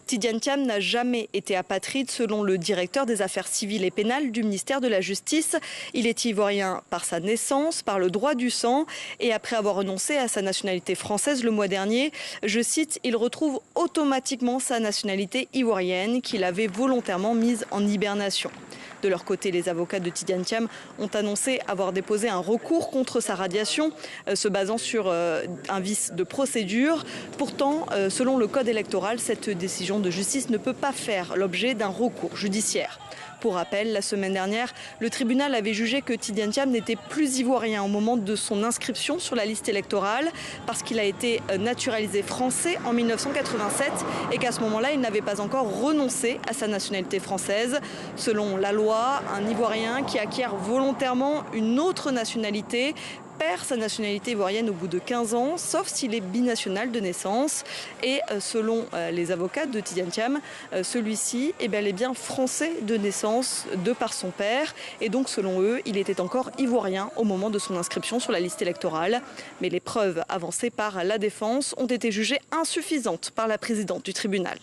Tidiane Thiam n'a jamais été apatride selon le directeur des affaires civiles et pénales du ministère de la Justice. Il est ivoirien par sa naissance, par le droit du sang et après avoir renoncé à sa nationalité française le mois dernier, je cite, il retrouve automatiquement sa nationalité ivoirienne qu'il avait volontairement mise en hibernation. De leur côté, les avocats de Tidiane Thiam ont annoncé avoir déposé un recours contre sa radiation, se basant sur un vice de procédure. Pourtant, selon le code électoral, cette décision de justice ne peut pas faire l'objet d'un recours judiciaire. Pour rappel, la semaine dernière, le tribunal avait jugé que Tidiane Thiam n'était plus ivoirien au moment de son inscription sur la liste électorale parce qu'il a été naturalisé français en 1987 et qu'à ce moment-là, il n'avait pas encore renoncé à sa nationalité française. Selon la loi, un Ivoirien qui acquiert volontairement une autre nationalité perd sa nationalité ivoirienne au bout de 15 ans, sauf s'il est binational de naissance. Et selon les avocats de Tidiane Thiam, celui-ci est bel et bien français de naissance de par son père. Et donc, selon eux, il était encore ivoirien au moment de son inscription sur la liste électorale. Mais les preuves avancées par la défense ont été jugées insuffisantes par la présidente du tribunal.